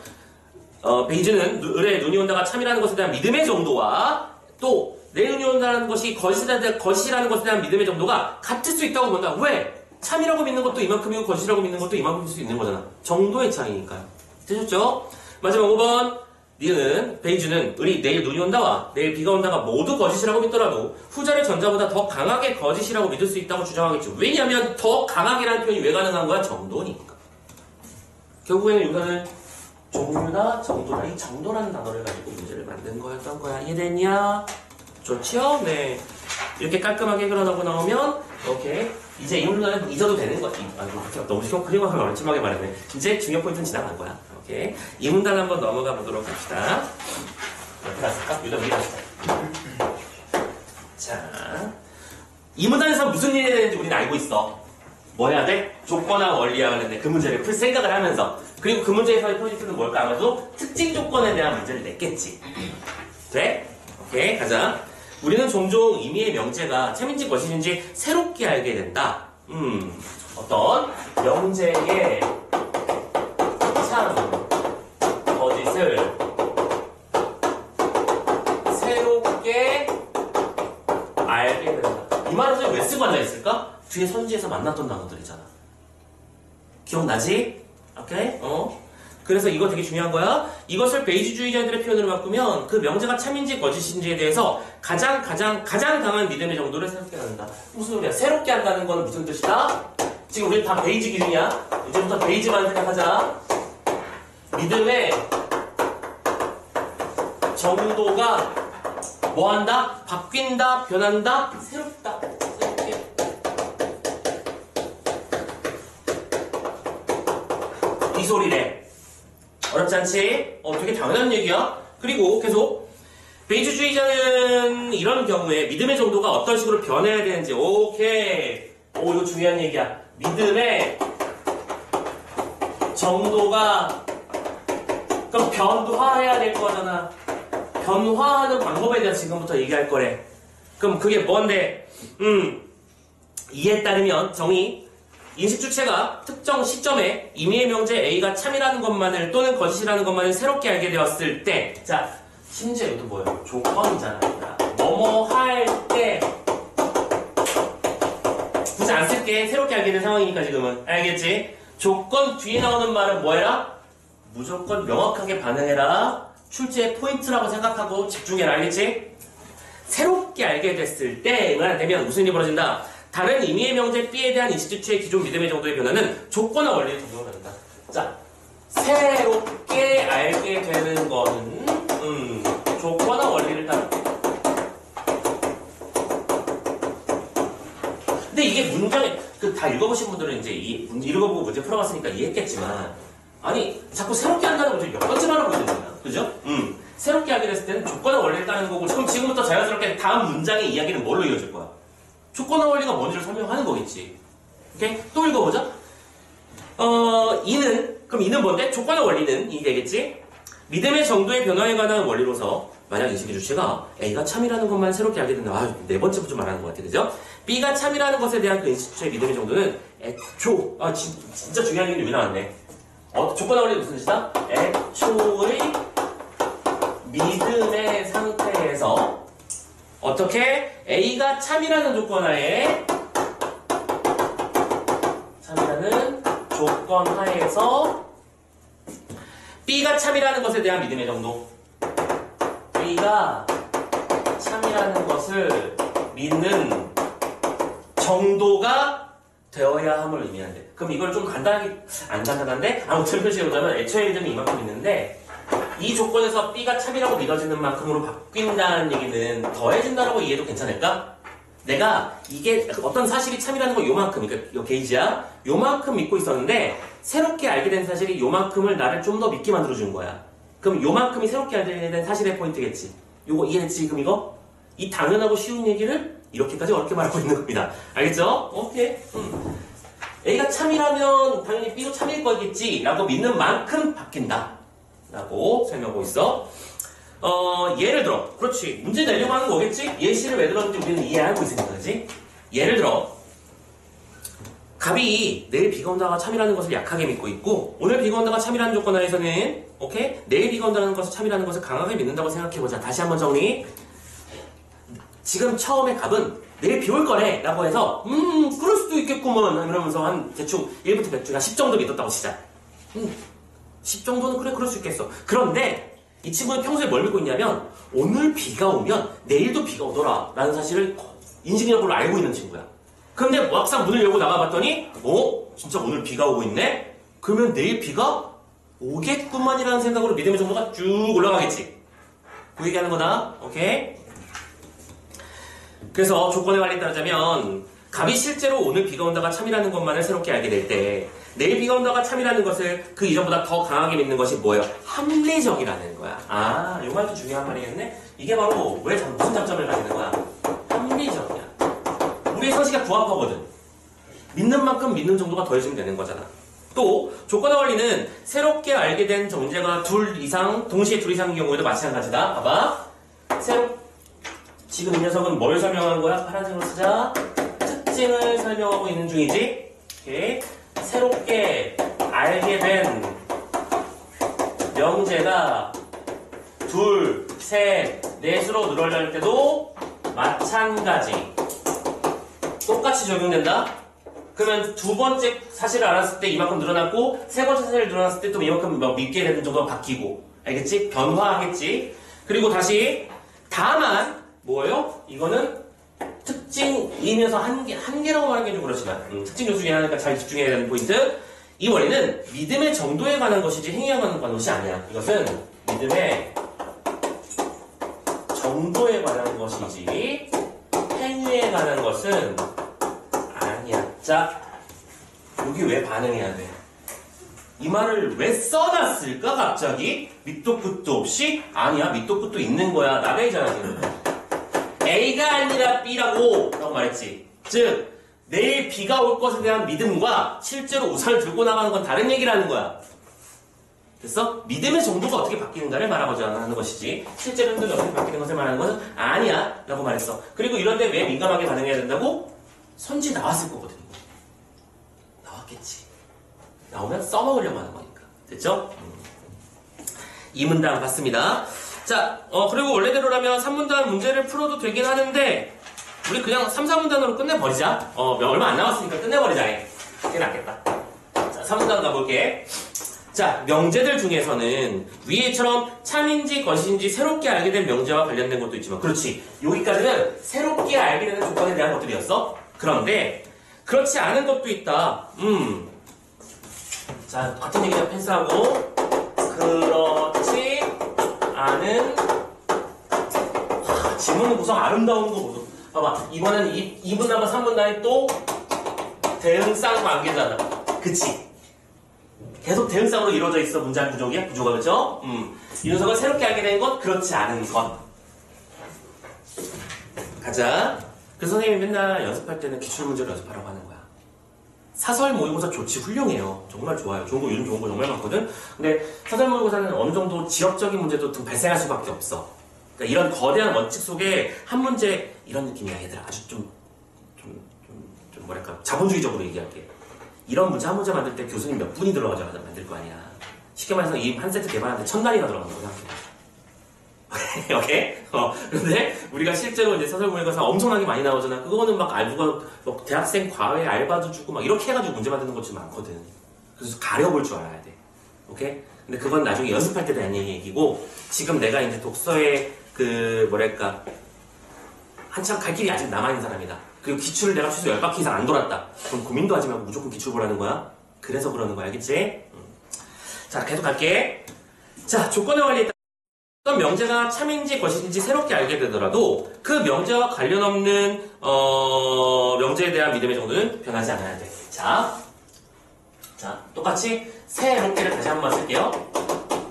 베이주는 을에 눈이 온다가 참이라는 것에 대한 믿음의 정도와 또 내일 눈이 온다는 것이 거짓이라는 것에 대한 믿음의 정도가 같을 수 있다고 본다. 왜? 참이라고 믿는 것도 이만큼이고 거짓이라고 믿는 것도 이만큼일 수 있는 거잖아. 정도의 차이니까요. 되셨죠? 마지막 5번. 니은, 베이주는 을이 내일 눈이 온다와 내일 비가 온다가 모두 거짓이라고 믿더라도 후자를 전자보다 더 강하게 거짓이라고 믿을 수 있다고 주장하겠죠. 왜냐하면 더 강하게라는 표현이 왜 가능한 거야? 정도니까. 결국에는 유사는 종류나 정도나 이 정도라는 단어를 가지고 문제를 만든 거였던 거야. 이해됐냐? 좋죠? 네. 이렇게 깔끔하게 흘러나오고 나오면 오케이. 이제 이 문제는 잊어도 되는 거지. 너무 그림하면 얼침하게 말했네. 이제 중요 포인트는 지나간 거야. 오케이. 이 문단 한번 넘어가 보도록 합시다. 옆에 갔을까? 유다 위에 갔을까? 자, 이 문단에서 무슨 일이 해야 되는지 우리는 알고 있어. 뭐 해야 돼? 조건화 원리야 하는데 그 문제를 풀 생각을 하면서 그리고 그 문제에서의 프로젝트는 뭘까? 아마도 특징 조건에 대한 문제를 냈겠지. 돼? 오케이, 가자. 우리는 종종 임의의 명제가 참인지 거짓인지 새롭게 알게 된다. 어떤 명제의 참, 거짓을 새롭게 알게 된다. 이 말을 왜 쓰고 앉아있을까? 뒤에 선지에서 만났던 단어들이잖아. 기억나지? 오케이? 그래서 이거 되게 중요한 거야. 이것을 베이주주의자들의 표현으로 바꾸면 그 명제가 참인지 거짓인지에 대해서 가장 강한 믿음의 정도를 새롭게 한다. 무슨 소리야? 새롭게 한다는 건 무슨 뜻이다? 지금 우리 다 베이지 기준이야. 이제부터 베이지만 생각하자. 믿음의 정도가 뭐 한다? 바뀐다, 변한다, 새롭다. 새롭게. 이 소리래. 어렵지 않지? 되게 당연한 얘기야. 그리고 계속 베이주주의자는 이런 경우에 믿음의 정도가 어떤 식으로 변해야 되는지. 오케이. 이거 중요한 얘기야. 믿음의 정도가 그럼 변화해야 될 거잖아. 변화하는 방법에 대해서 지금부터 얘기할 거래. 그럼 그게 뭔데? 이에 따르면 정의 인식 주체가 특정 시점에 임의의 명제 A가 참이라는 것만을 또는 거짓이라는 것만을 새롭게 알게 되었을 때, 자, 심지어 이것도 뭐예요? 조건이잖아. 뭐뭐 할 때 굳이 안 쓸게. 새롭게 알게 된 상황이니까 지금은. 알겠지? 조건 뒤에 나오는 말은 뭐해라? 무조건 명확하게 반응해라. 출제의 포인트라고 생각하고 집중해라. 알겠지? 새롭게 알게 됐을 때가 되면 무슨 일이 벌어진다? 다른 임의의 명제 B에 대한 인식주체의 기존 믿음의 정도의 변화는 조건화 원리를 적용을 한다. 자, 새롭게 알게 되는 거는 조건화 원리를 따라. 근데 이게 문장에 다 읽어보신 분들은 이제 읽어보고 문제 풀어봤으니까 이해했겠지만, 아니 자꾸 새롭게 한다는 거죠. 몇 번째 말하고 있는 거야, 그죠? 새롭게 하게 됐을 때는 조건화 원리를 따르는 거고, 그럼 지금부터 자연스럽게 다음 문장의 이야기는 뭘로 이어질 거야? 조건화 원리가 뭔지를 설명하는 거겠지. 오케이? 또 읽어보자. 그럼 이는 뭔데? 조건화 원리는 이 되겠지? 믿음의 정도의 변화에 관한 원리로서 만약 인식의 주체가 A가 참이라는 것만 새롭게 알게 된다. 네 번째부터 말하는 것 같아, 그죠? B가 참이라는 것에 대한 그 인식 주체의 믿음의 정도는 애초, 진짜 중요한 얘기 여기 나왔네. 조건화 원리는 무슨 뜻이다? 애초의 믿음의 상태에서 어떻게? A가 참이라는 조건하에 B가 참이라는 것에 대한 믿음의 정도. B가 참이라는 것을 믿는 정도가 되어야 함을 의미한대. 그럼 이걸 좀 간단하게, 안 간단한데? 아무튼 표시해보자면 애초의 믿음이 이만큼 있는데 이 조건에서 B가 참이라고 믿어지는 만큼으로 바뀐다는 얘기는 더해진다라고 이해도 괜찮을까? 내가 이게 어떤 사실이 참이라는 거 요만큼, 그러니까 요 게이지야. 요만큼 믿고 있었는데 새롭게 알게 된 사실이 요만큼을 나를 좀 더 믿게 만들어주는 거야. 그럼 요만큼이 새롭게 알게 된 사실의 포인트겠지. 요거 이해했지 지금 이거? 이 당연하고 쉬운 얘기를 이렇게까지 어렵게 말하고 있는 겁니다. 알겠죠? 오케이. A가 참이라면 당연히 B도 참일 거겠지 라고 믿는 만큼 바뀐다 라고 설명하고 있어. 예를 들어, 그렇지, 문제 내려고 하는 거겠지? 예시를 왜 들었는지 우리는 이해하고 있으니까, 그지? 예를 들어, 갑이 내일 비가 온다가 참이라는 것을 약하게 믿고 있고, 오늘 비가 온다가 참이라는 조건 하에서는, 오케이? 내일 비가 온다는 것을 참이라는 것을 강하게 믿는다고 생각해보자. 다시 한번 정리. 지금 처음에 갑은 내일 비 올 거래 라고 해서, 그럴 수도 있겠구먼 이러면서 한 대충 1부터 100 중에 한 10 정도 믿었다고 치자. 10 정도는 그래, 그럴 수 있겠어. 그런데, 이 친구는 평소에 뭘 믿고 있냐면 오늘 비가 오면 내일도 비가 오더라 라는 사실을 인식력으로 알고 있는 친구야. 근데 막상 문을 열고 나가봤더니 진짜 오늘 비가 오고 있네? 그러면 내일 비가 오겠구만이라는 생각으로 믿음의 정도가 쭉 올라가겠지. 그 얘기하는 거다. 오케이? 그래서 조건의 관리에 따르자면 갑이 실제로 오늘 비가 온다가 참이라는 것만을 새롭게 알게 될 때 내일 비가 온다가 참이라는 것을 그 이전보다 더 강하게 믿는 것이 뭐예요? 합리적이라는 거야. 아, 이 말도 중요한 말이겠네? 이게 바로 왜 무슨 장점을 가지는 거야? 합리적이야. 우리의 상식과 부합하거든. 믿는 만큼 믿는 정도가 더해지면 되는 거잖아. 또 조건의 원리는 새롭게 알게 된 존재가 동시에 둘 이상인 경우에도 마찬가지다. 봐봐. 지금 이 녀석은 뭘 설명하는 거야? 파란색으로 쓰자. 특징을 설명하고 있는 중이지. 오케이. 새롭게 알게 된 명제가 둘, 셋, 넷으로 늘어날 때도 마찬가지. 똑같이 적용된다? 그러면 두 번째 사실을 알았을 때 이만큼 늘어났고 세 번째 사실을 늘어났을 때 또 이만큼 믿게 되는 정도가 바뀌고. 알겠지? 변화하겠지? 그리고 다시 다만 뭐예요? 이거는 특징이면서 한 개라고 말하는 게 좀 그렇지만 특징 요소 중에 하나니까 잘 집중해야 되는 포인트. 이 원리는 믿음의 정도에 관한 것이지 행위에 관한 것이 아니야. 이것은 믿음의 정도에 관한 것이지 행위에 관한 것은 아니야. 자, 여기 왜 반응해야 돼? 이 말을 왜 써놨을까 갑자기? 밑도 끝도 없이? 아니야, 밑도 끝도 있는 거야. 나베이잖아 지금. A가 아니라 B라고 말했지. 즉 내일 비가 올 것에 대한 믿음과 실제로 우산을 들고 나가는 건 다른 얘기라는 거야. 됐어? 믿음의 정도가 어떻게 바뀌는가를 말하고자 하는 것이지 실제로 행동이 어떻게 바뀌는 것을 말하는 것은 아니야 라고 말했어. 그리고 이런데 왜 민감하게 반응해야 된다고? 선지 나왔을 거거든. 나왔겠지. 나오면 써먹으려고 하는 거니까. 됐죠? 이 문장 봤습니다. 자, 그리고 원래대로라면 3문단 문제를 풀어도 되긴 하는데 우리 그냥 3, 4문단으로 끝내버리자. 얼마 안 남았으니까 끝내버리자. 그게 낫겠다. 자, 3문단 가볼게. 자, 명제들 중에서는 위에처럼 참인지 것인지 새롭게 알게 된 명제와 관련된 것도 있지만 그렇지. 여기까지는 새롭게 알게 되는 조건에 대한 것들이었어. 그런데 그렇지 않은 것도 있다. 자, 같은 얘기를 패스하고 그렇지 않은 지문은 구성 아름다운 거 보소. 봐봐. 이번엔 2분하고 3분단이 또 대응상 관계잖아. 그치? 계속 대응상으로 이루어져 있어. 문장 구조가 그렇죠? 이 녀석을 새롭게 알게 된 것, 그렇지 않은 것. 가자. 그 선생님이 맨날 연습할 때는 기출문제를 연습하라고 하는 거야. 사설 모의고사 좋지, 훌륭해요. 정말 좋아요. 좋은 거, 요즘 좋은 거 정말 많거든? 근데 사설 모의고사는 어느 정도 지역적인 문제도 좀 발생할 수밖에 없어. 그러니까 이런 거대한 원칙 속에 한 문제, 이런 느낌이야, 얘들아. 아주 좀 뭐랄까, 자본주의적으로 얘기할게. 이런 문제 한 문제 만들 때 교수님 몇 분이 들어가서 만들 거 아니야. 쉽게 말해서 이 한 세트 개발하는데 1000단위가 들어가는 거야. 오케이? 근데 우리가 실제로 이제 사설 모의고사 엄청나게 많이 나오잖아. 그거는 막 알고 대학생 과외 알바도 주고 막 이렇게 해가지고 문제 만드는 것이 많거든. 그래서 가려볼 줄 알아야 돼. 오케이? 근데 그건 나중에 연습할 때 대한 얘기고 지금 내가 이제 독서에 뭐랄까 한참 갈 길이 아직 남아있는 사람이다. 그리고 기출을 내가 최소 10바퀴 이상 안 돌았다. 그럼 고민도 하지 말고 무조건 기출 보라는 거야. 그래서 그러는 거야. 알겠지? 자, 계속 갈게. 자, 조건의 관리에 어떤 명제가 참인지 것인지 새롭게 알게 되더라도 그 명제와 관련 없는 명제에 대한 믿음의 정도는 변하지 않아야 돼. 자, 똑같이 새롭게를 다시 한번 쓸게요.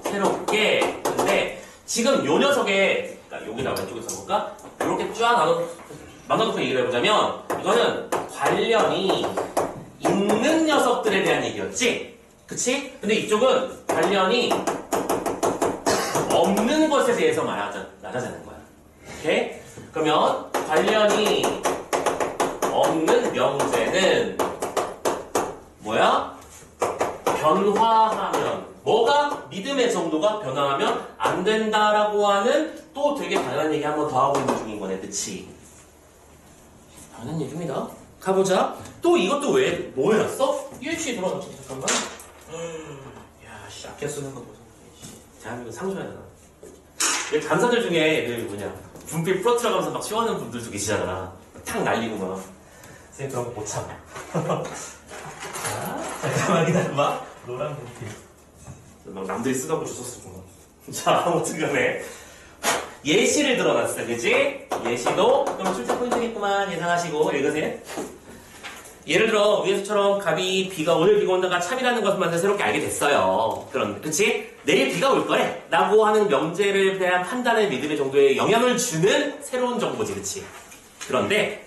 새롭게. 근데 지금 요 녀석에, 그러니까 여기다 왼쪽에서 볼까? 이렇게 쫙 나눠놓고 얘기를 해보자면 이거는 관련이 있는 녀석들에 대한 얘기였지? 그치? 근데 이쪽은 관련이 없는 것에 대해서 말하자는 거야. 오케이? 그러면 관련이 없는 명제는 뭐야? 변화하면 뭐가? 믿음의 정도가 변화하면 안 된다라고 하는 또 되게 당연한 얘기 한 번 더 하고 있는 중인 거네. 그치? 당연한 얘기입니다. 가보자. 또 이것도 왜 뭐였어? UHC 들어갔지. 잠깐만. 야, 씨, 아껴 쓰는 거 보소. 대한민국 상조하잖아. 간사들 중에 분필 풀어트려가면서 막 쉬워하는 분들도 계시잖아. 탁 날리고 막. 선생님 그런 거 못 참아. 자, 잠깐만 기다려봐. 노란 분필. 막 남들이 쓰다고 주웠었구나. 자, 아무튼 간에. 예시를 들어놨어, 그지? 예시도, 그럼 출제 포인트겠구만. 예상하시고, 읽으세요. 예를 들어, 위에서처럼 갑이 비가, 오늘 비가 온다가 참이라는 것만 새롭게 알게 됐어요. 그치? 내일 비가 올 거래. 라고 하는 명제를 대한 판단의 믿음의 정도에 영향을 주는 새로운 정보지, 그치? 그런데,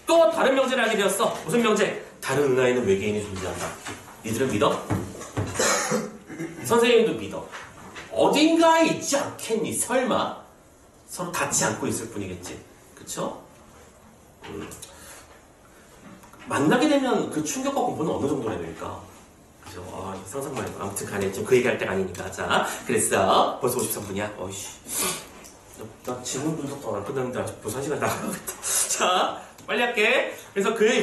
또 다른 명제를 알게 되었어. 무슨 명제? 다른 은하에는 외계인이 존재한다. 니들은 믿어? 선생님도 믿어. 어딘가에 있지 않겠니? 설마? 서로 닿지 않고 있을 뿐이겠지. 그쵸? 만나게 되면 그 충격과 공포는 어느 정도나 될까? 그죠? 상상만 해도. 아무튼 간에 좀 그 얘기할 때가 아니니까. 자, 그랬어. 벌써 53분이야? 어이씨. 나 질문 분석도 안 끝났는데 아직 벌써 1시간 나가겠다. 자, 빨리 할게. 그래서 그의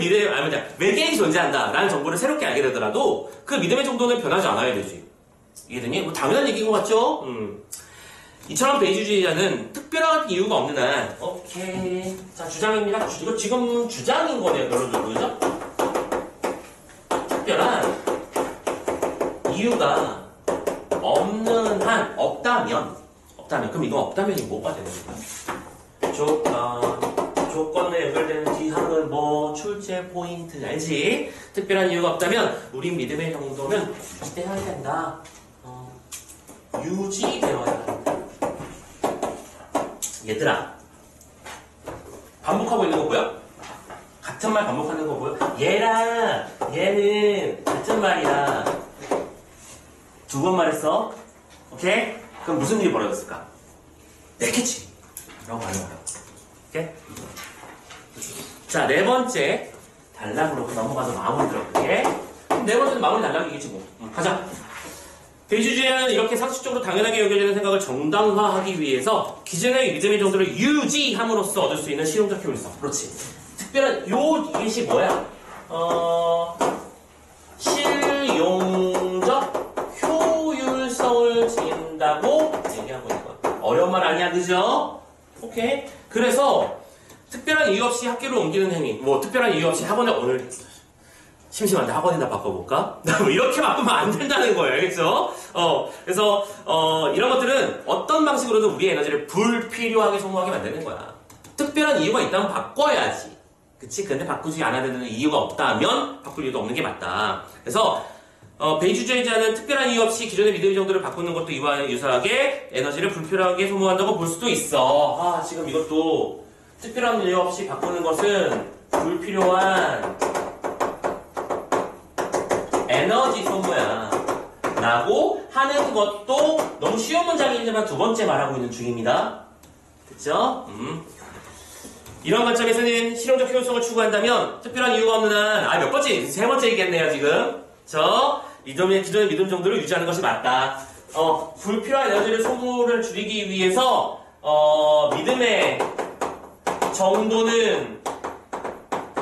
외계인이 존재한다. 라는 정보를 새롭게 알게 되더라도 그 믿음의 정도는 변하지 않아야 되지. 이해되니? 뭐 당연한 얘기인 것 같죠? 이처럼 베이주주의자는 특별한 이유가 없는 한, 오케이. 자, 주장입니다. 이거 지금 주장인 거네요, 결론적으로. 그죠? 특별한 이유가 없는 한, 없다면. 그럼 이거 없다면이 뭐가 되는 거야? 조건에 연결되는 뒤항은 뭐, 출제 포인트, 알지? 특별한 이유가 없다면, 우리 믿음의 정도는 유지되어야 된다. 유지되어야 한다. 얘들아, 반복하고 있는 거 보여? 같은 말 반복하는 거 보여? 얘랑 얘는 같은 말이야. 두 번 말했어. 오케이? 그럼 무슨 일이 벌어졌을까? 내겠지. 라고 말하는 거야. 오케이? 자, 네 번째. 단락으로 넘어가서 마무리 들어볼게. 네 번째는 마무리 단락이겠지 뭐. 가자. 베이주주의는 이렇게 상식적으로 당연하게 여겨지는 생각을 정당화하기 위해서 기존의 믿음의 정도를 유지함으로써 얻을 수 있는 실용적 효율성. 그렇지. 특별한 요 예시 뭐야? 실용적 효율성을 지닌다고 얘기하고 있는 거야. 어려운 말 아니야, 그죠? 오케이. 그래서 특별한 이유 없이 학교를 옮기는 행위. 뭐 특별한 이유 없이 학원에 오늘 심심한데 학원이나 바꿔볼까? 뭐 이렇게 바꾸면 안 된다는 거예요. 알겠죠? 그래서, 이런 것들은 어떤 방식으로든 우리의 에너지를 불필요하게 소모하게 만드는 거야. 특별한 이유가 있다면 바꿔야지. 그치? 근데 바꾸지 않아야 되는 이유가 없다면 바꿀 이유도 없는 게 맞다. 그래서, 베이주주의자는 특별한 이유 없이 기존의 믿음의 정도를 바꾸는 것도 이와 유사하게 에너지를 불필요하게 소모한다고 볼 수도 있어. 지금 이것도 특별한 이유 없이 바꾸는 것은 불필요한 에너지 소모야 라고 하는 것도 너무 쉬운 문장이지만 두 번째 말하고 있는 중입니다. 됐죠? 이런 관점에서는 실용적 효율성을 추구한다면 특별한 이유가 없는 한 몇 번째? 세 번째 얘기했네요 지금. 기존의 믿음 정도를 유지하는 것이 맞다. 불필요한 에너지를 소모를 줄이기 위해서 믿음의 정도는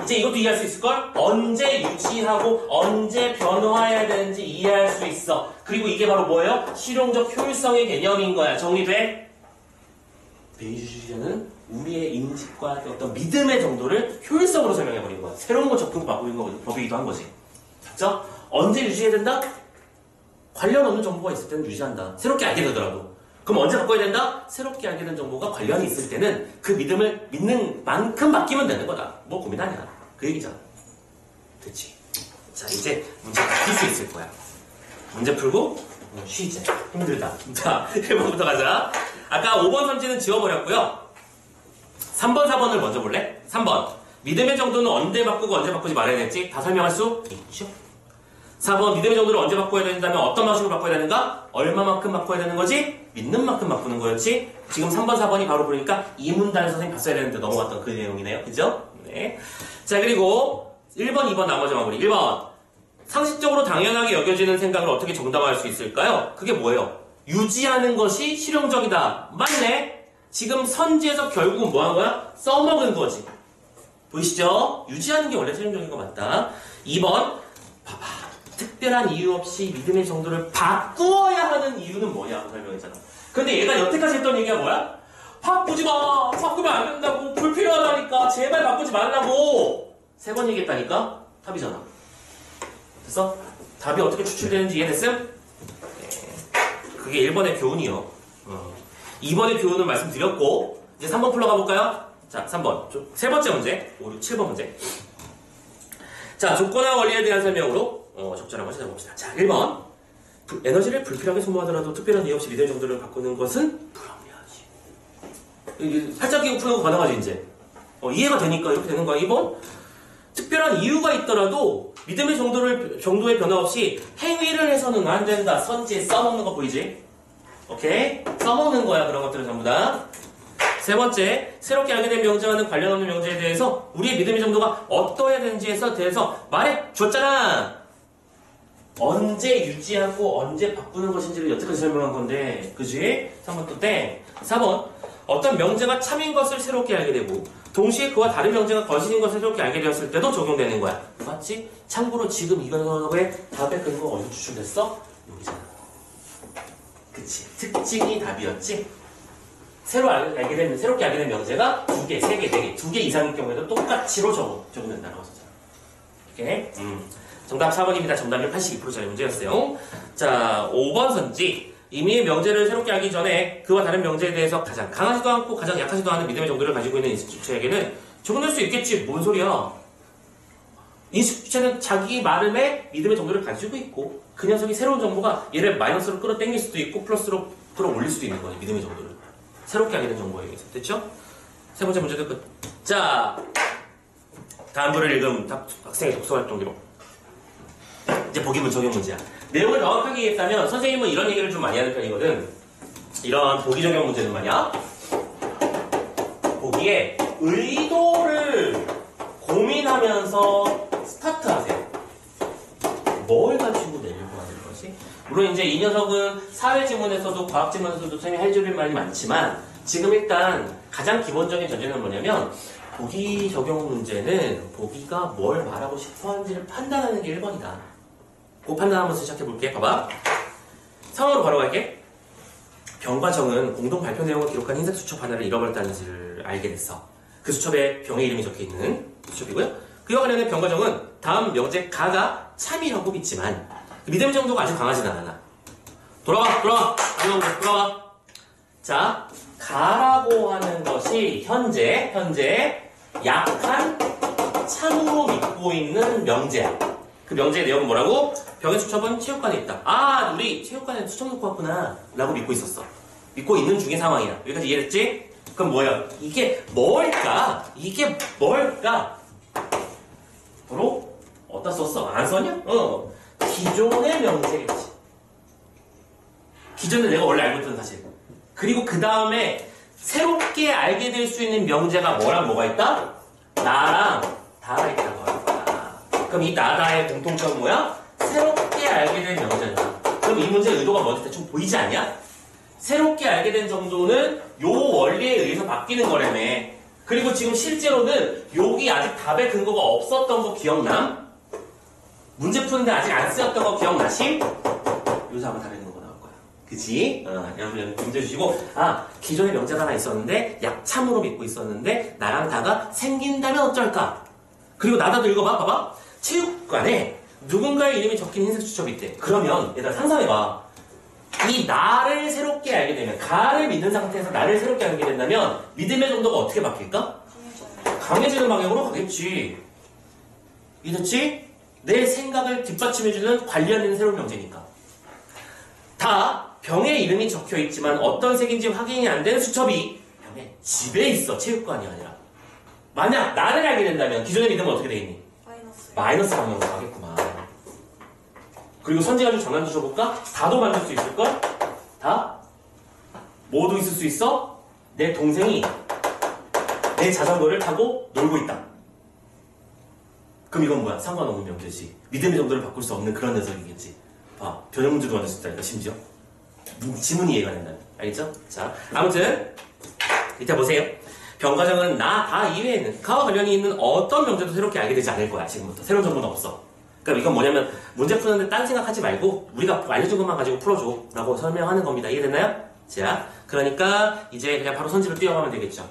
이제 이것도 이해할 수 있을걸? 언제 유지하고 언제 변화해야 되는지 이해할 수 있어. 그리고 이게 바로 뭐예요? 실용적 효율성의 개념인 거야. 정리돼? 베이주주의자는 우리의 인식과 어떤 믿음의 정도를 효율성으로 설명해버린 거야. 새로운 거 접근 바꾸는 법이기도 한 거지. 맞죠? 언제 유지해야 된다? 관련 없는 정보가 있을 때는 유지한다. 새롭게 알게 되더라도. 그럼 그럼 언제 바꿔야 된다? 새롭게 알게 된 정보가 관련이 있을 때는 그 믿음을 믿는 만큼 맡기면 되는 거다. 뭐 고민하냐. 그 얘기잖아. 됐지? 자, 이제 문제 풀 수 있을 거야. 문제 풀고 쉬자. 힘들다. 자, 1번부터 가자. 아까 5번 선지는 지워버렸고요. 3번, 4번을 먼저 볼래? 3번. 믿음의 정도는 언제 바꾸고 언제 바꾸지 말아야 될지 다 설명할 수 있죠? 4번. 믿음의 정도를 언제 바꿔야 된다면 어떤 방식으로 바꿔야 되는가? 얼마만큼 바꿔야 되는 거지? 믿는 만큼 바꾸는 거였지? 지금 3번, 4번이 바로 보니까 이문단 선생님 봤어야 되는데 넘어갔던 그 내용이네요. 그죠? 네. 자, 그리고 1번, 2번 나머지 마무리. 1번. 상식적으로 당연하게 여겨지는 생각을 어떻게 정당화할 수 있을까요? 그게 뭐예요? 유지하는 것이 실용적이다. 맞네? 지금 선지에서 결국은 뭐 한 거야? 써먹은 거지. 보이시죠? 유지하는 게 원래 실용적인 거 맞다. 2번. 봐봐. 특별한 이유 없이 믿음의 정도를 바꾸어야 하는 이유는 뭐냐? 설명했잖아. 근데 얘가 여태까지 했던 얘기가 뭐야? 바꾸지 마! 바꾸면 안 된다고! 불필요하다니까! 제발 바꾸지 말라고! 3번 얘기했다니까? 답이잖아. 됐어? 답이 어떻게 추출되는지 이해됐음? 네. 그게 1번의 교훈이요. 2번의 교훈을 말씀드렸고, 이제 3번 풀러 가볼까요? 자, 3번. 세 번째 문제. 5, 6, 7번 문제. 자, 조건화 원리에 대한 설명으로 적절한 걸 찾아봅시다. 자, 1번. 에너지를 불필요하게 소모하더라도 특별한 이유 없이 믿음의 정도를 바꾸는 것은 불합리하지. 살짝 끼고 푸는 거 가능하지, 이제. 이해가 되니까 이렇게 되는 거야. 2번. 특별한 이유가 있더라도 믿음의 정도의 변화 없이 행위를 해서는 안 된다. 선지에 써먹는 거 보이지? 오케이? 써먹는 거야, 그런 것들은 전부 다. 세 번째, 새롭게 알게 된 명제와는 관련 없는 명제에 대해서 우리의 믿음의 정도가 어떠해야 되는지에 대해서 말해 줬잖아. 언제 유지하고 언제 바꾸는 것인지를 여태까지 설명한 건데, 그지? 3번 또 땡. 4번, 어떤 명제가 참인 것을 새롭게 알게 되고 동시에 그와 다른 명제가 거짓인 것을 새롭게 알게 되었을 때도 적용되는 거야. 맞지? 참고로 지금 이거의 답의 근거가 어디서 추출됐어? 여기잖아. 그치? 특징이 답이었지? 새롭게 알게 된 명제가 2개, 3개, 4개, 2개 이상일 경우에도 똑같이로 적용된다고 하셨잖아. 오케이? 정답 4번입니다. 정답률 82%짜리 문제였어요. 자, 5번 선지. 이미 명제를 새롭게 알기 전에 그와 다른 명제에 대해서 가장 강하지도 않고 가장 약하지도 않은 믿음의 정도를 가지고 있는 인식주체에게는 적용될 수 있겠지. 뭔 소리야. 인식주체는 자기 나름의 믿음의 정도를 가지고 있고 그 녀석이 새로운 정보가 얘를 마이너스로 끌어당길 수도 있고 플러스로 끌어올릴 수도 있는 거예요. 믿음의 정도를. 새롭게 알게 된 정보에 의해서. 됐죠? 세 번째 문제도 끝. 자, 다음 글을 읽은 학생의 독서활동 기록. 이제 보기문 적용 문제야. 내용을 정확하게 이해했다면 선생님은 이런 얘기를 좀 많이 하는 편이거든. 이런 보기 적용 문제는 말이야. 보기에 의도를 고민하면서 스타트하세요. 뭘 가지고 내려고 하는 거지? 물론 이제 이 녀석은 사회 지문에서도 과학 지문에서도 선생님이 해줄 말이 많지만 지금 일단 가장 기본적인 전제는 뭐냐면 보기 적용 문제는 보기가 뭘 말하고 싶어 하는지를 판단하는 게 1번이다. 그 판단하면서 시작해볼게. 봐봐. 상황으로 바로 갈게. 병과 정은 공동 발표 내용을 기록한 흰색 수첩 하나를 잃어버렸다는 사실을 알게 됐어. 그 수첩에 병의 이름이 적혀있는 수첩이고요. 그와 관련해 병과 정은 다음 명제 가가 참이라고 믿지만 그 믿음의 정도가 아주 강하진 않아. 돌아와. 자, 가라고 하는 것이 현재 약한 참으로 믿고 있는 명제야. 그 명제의 내용은 뭐라고? 병의 수첩은 체육관에 있다. 아, 우리 체육관에 수첩 놓고 왔구나 라고 믿고 있었어. 믿고 있는 중의 상황이야. 여기까지 이해됐지? 그럼 뭐야? 이게 뭘까? 바로 어디다 썼어? 안 썼냐? 기존의 명제겠지. 기존에 내가 원래 알고 있던 사실. 그리고 그 다음에 새롭게 알게 될 수 있는 명제가 뭐랑 뭐가 있다? 나랑 다가 있다고 할 거야. 그럼 이 나다의 공통점은 뭐야? 새롭게 알게 된 명제다. 그럼 이 문제의 의도가 뭔지 대충 보이지 않냐? 새롭게 알게 된 정도는 요 원리에 의해서 바뀌는 거라며. 그리고 지금 실제로는 여기 아직 답의 근거가 없었던 거 기억남? 문제 푸는데 아직 안 쓰였던 거 기억나심? 여기서 한번 답의 근거 나올 거야. 그치? 여러분 문제 주시고, 기존에 명제가 하나 있었는데 약참으로 믿고 있었는데 나랑 다가 생긴다면 어쩔까? 그리고 나다도 읽어봐. 봐봐. 체육관에 누군가의 이름이 적힌 흰색 수첩이 있대. 그러면 얘들아 상상해봐. 이 나를 새롭게 알게 되면, 가를 믿는 상태에서 나를 새롭게 알게 된다면 믿음의 정도가 어떻게 바뀔까? 강해지는 방향으로 가겠지. 이해됐지? 내 생각을 뒷받침해주는 관련 있는 새로운 명제니까. 다 병에 이름이 적혀있지만 어떤 색인지 확인이 안 된 수첩이 병의 집에 있어. 체육관이 아니라. 만약 나를 알게 된다면 기존의 믿음은 어떻게 돼 있니? 마이너스 방향으로 가겠구만. 그리고 선지가 좀 장난도 쳐볼까? 다도 만들 수 있을걸? 다? 뭐도 있을 수 있어? 내 동생이 내 자전거를 타고 놀고 있다. 그럼 이건 뭐야? 상관없는 명제지. 믿음의 정도를 바꿀 수 없는 그런 녀석이겠지. 봐, 변형 문제도 만들 수 있다니까, 심지어. 지문이 이해가 된다면. 알겠죠? 자, 아무튼 이따 보세요. 병과정은 나, 다 이외에는 가와 관련이 있는 어떤 명제도 새롭게 알게 되지 않을 거야. 지금부터. 새로운 정보는 없어. 그러니까 이건 뭐냐면 문제 푸는데 딴 생각하지 말고 우리가 알려준 것만 가지고 풀어줘 라고 설명하는 겁니다. 이해됐나요? 자, 그러니까 이제 그냥 바로 선지를 뛰어가면 되겠죠.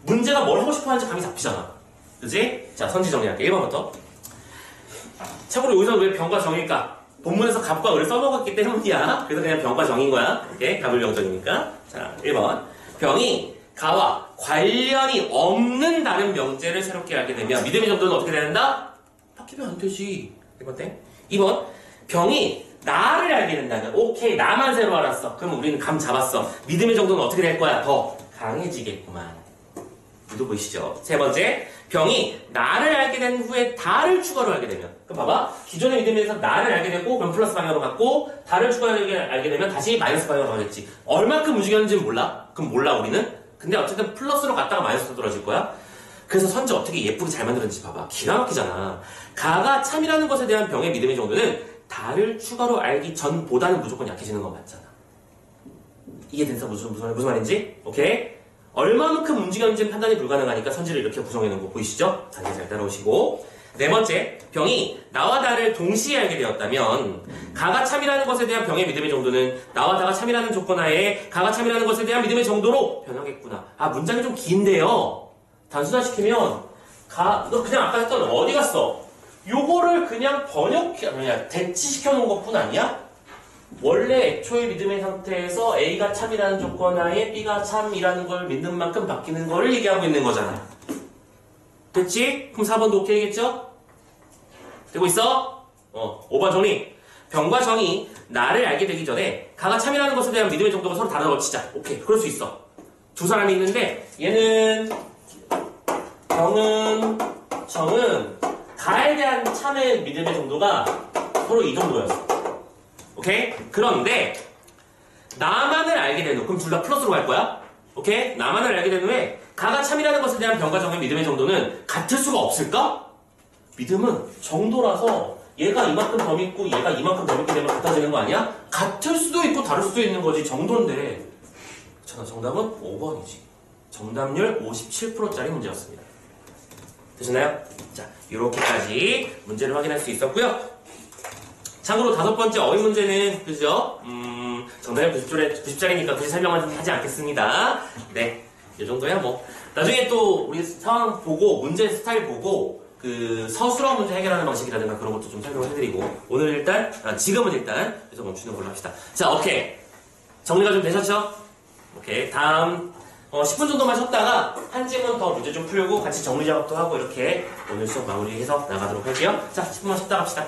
문제가 뭘 하고 싶어 하는지 감이 잡히잖아. 그치? 자, 선지 정리할게. 1번부터. 참고로 여기서 왜 병과 정일까? 본문에서 갑과 을을 써먹었기 때문이야. 그래서 그냥 병과 정인 거야. 오케이? 갑을 병정이니까. 자, 1번. 병이 가와 관련이 없는 다른 명제를 새롭게 알게 되면 믿음의 정도는 어떻게 된다? 바뀌면 안 되지. 1번 땡. 2번. 병이 나를 알게 된다면 오케이, 나만 새로 알았어. 그럼 우리는 감 잡았어. 믿음의 정도는 어떻게 될 거야? 더 강해지겠구만. 이도 보이시죠? 세 번째. 병이 나를 알게 된 후에 다를 추가로 알게 되면, 그럼 봐봐, 기존의 믿음에서 나를 알게 되고 그럼 플러스 방향으로 갔고 다를 추가로 알게 되면 다시 마이너스 방향으로 가겠지. 얼마큼 움직였는지는 몰라. 그럼 몰라 우리는. 근데 어쨌든 플러스로 갔다가 마이너스로 떨어질 거야. 그래서 선지 어떻게 예쁘게 잘 만들었는지 봐봐. 기가 막히잖아. 가가 참이라는 것에 대한 병의 믿음의 정도는 다를 추가로 알기 전보다는 무조건 약해지는 건 맞잖아. 이해돼서 무슨 말인지? 오케이? 얼마만큼 움직였는지는 판단이 불가능하니까 선지를 이렇게 구성해 놓은 거 보이시죠? 단계 잘 따라오시고. 네 번째, 병이 나와 다를 동시에 알게 되었다면 가가 참이라는 것에 대한 병의 믿음의 정도는 나와 다가 참이라는 조건 하에 가가 참이라는 것에 대한 믿음의 정도로 변하겠구나. 아, 문장이 좀 긴데요. 단순화시키면 너 그냥 아까 했던 어디 갔어? 요거를 그냥 대치시켜 놓은 것뿐 아니야? 원래 애초에 믿음의 상태에서 A가 참이라는 조건 하에 B가 참이라는 걸 믿는 만큼 바뀌는 거를 얘기하고 있는 거잖아. 됐지? 그럼 4번도 오케이겠죠? 되고 있어? 5번 정리. 병과 정이 나를 알게 되기 전에 가가 참이라는 것에 대한 믿음의 정도가 서로 다르다고 치자. 오케이, 그럴 수 있어. 두 사람이 있는데 얘는 병은 정은 가에 대한 참의 믿음의 정도가 서로 이 정도였어. 오케이? 그런데 나만을 알게 된 후, 그럼 둘 다 플러스로 갈 거야? 오케이? 나만을 알게 된 후에 가가 참이라는 것에 대한 병과 정의 믿음의 정도는 같을 수가 없을까? 믿음은 정도라서 얘가 이만큼 더 믿고 얘가 이만큼 더 믿게 되면 같아지는 거 아니야? 같을 수도 있고 다를 수도 있는 거지. 정도인데. 그렇잖아. 정답은 5번이지. 정답률 57%짜리 문제였습니다. 되셨나요? 자, 이렇게까지 문제를 확인할 수 있었고요. 참고로 5번째 어휘 문제는, 그죠? 정답이 90짜리니까 굳이 설명하지 않겠습니다. 네. 이 정도야, 뭐. 나중에 또 우리 상황 보고, 문제 스타일 보고, 그 서술어 문제 해결하는 방식이라든가 그런 것도 좀 설명을 해드리고, 오늘 일단, 지금은 일단, 그래서 멈추는 걸로 합시다. 자, 오케이. 정리가 좀 되셨죠? 오케이. 다음, 10분 정도만 쉬었다가, 한 지문 더 문제 좀 풀고, 같이 정리 작업도 하고, 이렇게 오늘 수업 마무리해서 나가도록 할게요. 자, 10분만 쉬었다 갑시다.